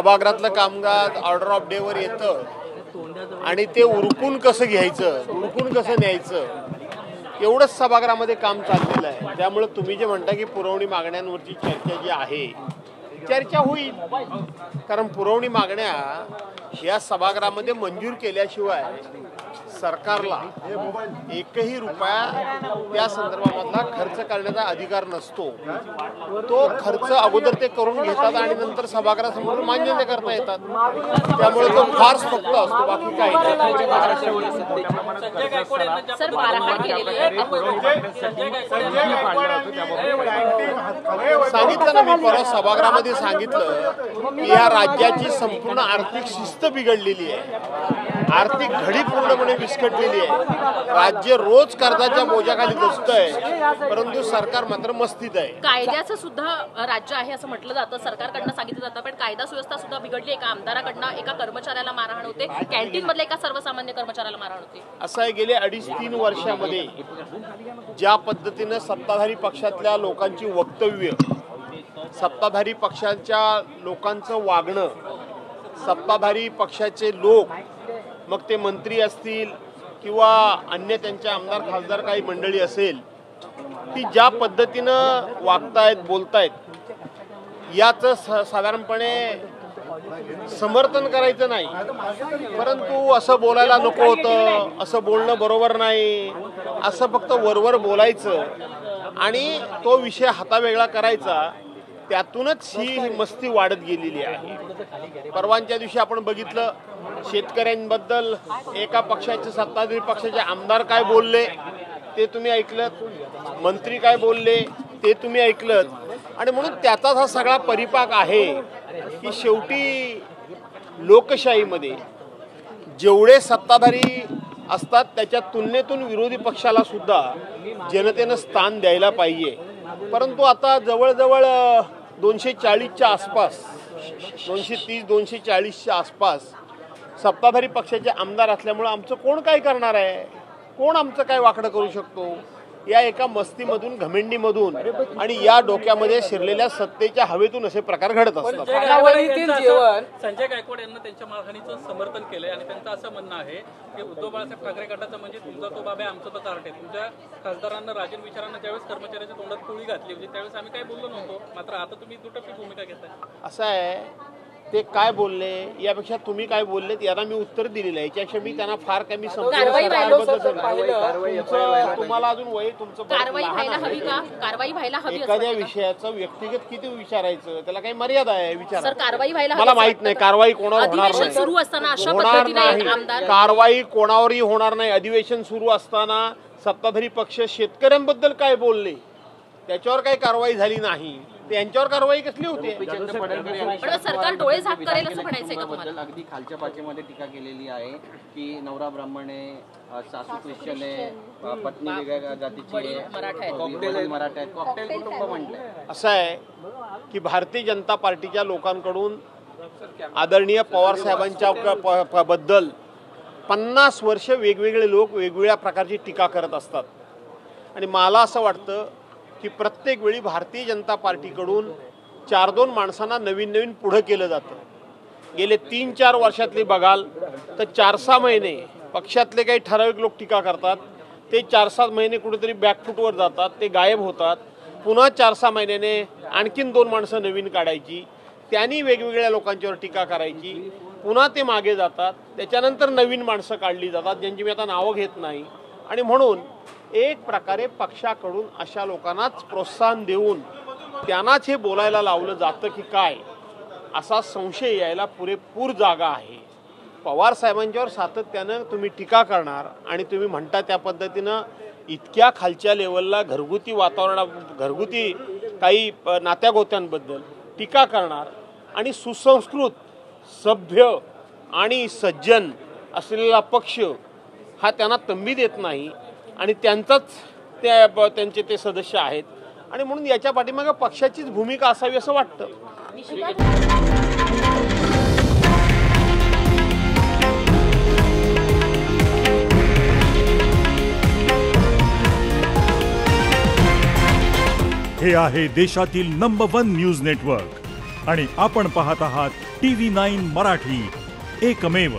सभागृहातलं कामकाज order of day वर येतं आणि ते उरकून कसं घ्यायचं, उरकून कसं न्यायचं एवढंच सभागृहामध्ये काम चाललेलं आहे। त्यामुळे तुम्ही जे म्हणता की पुरवणी मागण्यांवरची चर्चा जी आहे चर्चा होईल, कारण पुरवणी मागण्या या सभागृहामध्ये मंजूर केल्याशिवाय सरकारला एकही रुपया त्या संदर्भामधला खर्च करण्याचा अधिकार नसतो। तो खर्च अगोदर ते करून घेतात आणि नंतर सभागृहासमोर मान्य करता येतात। त्यामुळे तो फार्स फक्त असतो, बाकी काही सांगितलं ना मी परत सभागृहामध्ये सांगितलं की या राज्याची संपूर्ण आर्थिक शिस्त बिघडलेली आहे, आर्थिक घडी पूर्णपणे विस्कटलेली आहे। राज्य रोज कर्जाच्या बोजाखाली दसतंय, परंतु सरकार मात्र मस्तीत आहे। कायद्याचं सुद्धा राज्य आहे असं म्हटलं जातं, सरकारकडनं सांगितलं जातं, पण कायदा सुव्यवस्था सुद्धा बिघडली। एका आमदाराकडनं एका कर्मचाऱ्याला मारहाण होते, कॅन्टीन मधल्या एका सर्वसामान्य कर्मचाऱ्याला मारहाण होते। असं आहे, गेले 2.5-3 वर्षामध्ये ज्या पद्धतीनं सत्ताधारी पक्षातल्या लोकांची वक्तव्य, सत्ताधारी पक्षाच्या लोकांचं वागणं, सत्ताधारी पक्षाचे लोक मग ते मंत्री असतील किंवा अन्य त्यांचे आमदार खासदार काही मंडळी असेल, ती ज्या पद्धतीनं वागतायत बोलतायत याचं साधारणपणे समर्थन करायचं नाही, परंतु असं बोलायला नको होतं, असं बोलणं बरोबर नाही, असं फक्त वरवर बोलायचं आणि तो विषय हातावेगळा करायचा। त्यातूनच ही मस्ती वाढत गेलेली आहे। परवांच्या दिवशी आपण बघितलं शेतकऱ्यांबद्दल एका पक्षाचे सत्ताधारी पक्षाचे आमदार काय बोलले ते तुम्ही ऐकलं, मंत्री काय बोलले ते तुम्ही ऐकलं, आणि म्हणून त्याचाच हा सगळा परिपाक आहे की शेवटी लोकशाहीमध्ये जेवढे सत्ताधारी असतात त्याच्या तुलनेतून विरोधी पक्षाला सुद्धा जनतेनं स्थान द्यायला पाहिजे। परंतु आता जवळजवळ 240च्या आसपास, 230-240च्या आसपास सत्ताधारी पक्षाचे आमदार असल्यामुळे आमचं कोण काय करणार आहे, कोण आमचं काय वाकडं करू शकतो, या एका मस्तीमधून, घमेंडीमधून आणि या डोक्यामध्ये शिरलेल्या सत्तेच्या हवेतून असे प्रकार घडत असतात। संजय गायकवाड यांना त्यांच्या मारहाणीचं समर्थन केलंय आणि त्यांचं असं म्हणणं आहे की उद्धव बाळासाहेब ठाकरे गटाचं म्हणजे तुमचा तो बाबा आमचं तो कार्ट आहे। तुमच्या खासदारांना, राजन विचारांना ज्यावेळेस कर्मचाऱ्याच्या तोंडात पोळी घातली होती त्यावेळेस आम्ही काही बोललो नव्हतो, मात्र आता तुम्ही दुटप्पी भूमिका घेताय। असं आहे, ते काय बोलले यापेक्षा तुम्ही काय बोललेत याला मी उत्तर दिलेलं आहे। याच्यापेक्षा मी त्यांना फार काही मी तुम्हाला अजून वय तुमचं एखाद्या विषयाचं व्यक्तिगत किती विचारायचं त्याला काही मर्यादा आहे विचार। मला माहित नाही कारवाई कोणावर होणार नाही, कारवाई कोणावरही होणार नाही। अधिवेशन सुरू असताना सत्ताधारी पक्ष शेतकऱ्यांबद्दल काय बोलले त्याच्यावर काही कारवाई झाली नाही, त्यांच्यावर कारवाई कसली होती? सरकार डोळे झाक करेल असं म्हणायचंय का तुम्हाला? अगदी खालच्या पाचीमध्ये टीका केलेली आहे की नवरा ब्राह्मण आहे, सासू ख्रिश्चन आहे, पत्नी वेगळ्या जातीची आहे, मराठा आहेत, कॉकटेल कुटुंब म्हटलंय। असं आहे की भारतीय जनता पार्टीच्या लोकांकडून आदरणीय पवार साहेबांच्या बद्दल 50 वर्ष वेगवेगळे लोक वेगवेगळ्या प्रकारची टीका करत असतात आणि मला असं वाटतं की प्रत्येक वेळी भारतीय जनता पार्टीकडून 4-2 माणसांना नवीन पुढं केलं जातं। गेले 3-4 वर्षातली बघाल तर 4-6 महिने पक्षातले काही ठराविक लोक टीका करतात, ते 4-7 महिने कुठेतरी बॅकफुटवर जातात, ते गायब होतात, पुन्हा 4-6 महिन्याने आणखीन 2 माणसं नवीन काढायची, त्यांनी वेगवेगळ्या लोकांच्यावर टीका करायची, पुन्हा ते मागे जातात, त्याच्यानंतर नवीन माणसं काढली जातात ज्यांची मी आता नावं घेत नाही। आणि म्हणून एक प्रकारे पक्षाकडून अशा लोकांनाच प्रोत्साहन देऊन त्यांनाच हे बोलायला लावलं जातं की काय, असा संशय यायला पुरेपूर जागा आहे। पवार साहेबांच्यावर सातत्यानं तुम्ही टीका करणार आणि तुम्ही म्हणता त्या पद्धतीनं इतक्या खालच्या लेवलला घरगुती घरगुती काही नात्यागोत्यांबद्दल टीका करणार आणि सुसंस्कृत, सभ्य आणि सज्जन असलेला पक्ष हा त्यांना तंबी देत नाही आणि त्यांचे ते सदस्य आहेत आणि म्हणून याच्या पाठीमागे पक्षाचीच भूमिका असावी असं वाटतं। हे आहे देशातील नंबर 1 न्यूज नेटवर्क आणि आपण पाहत आहात TV9 मराठी, एकमेव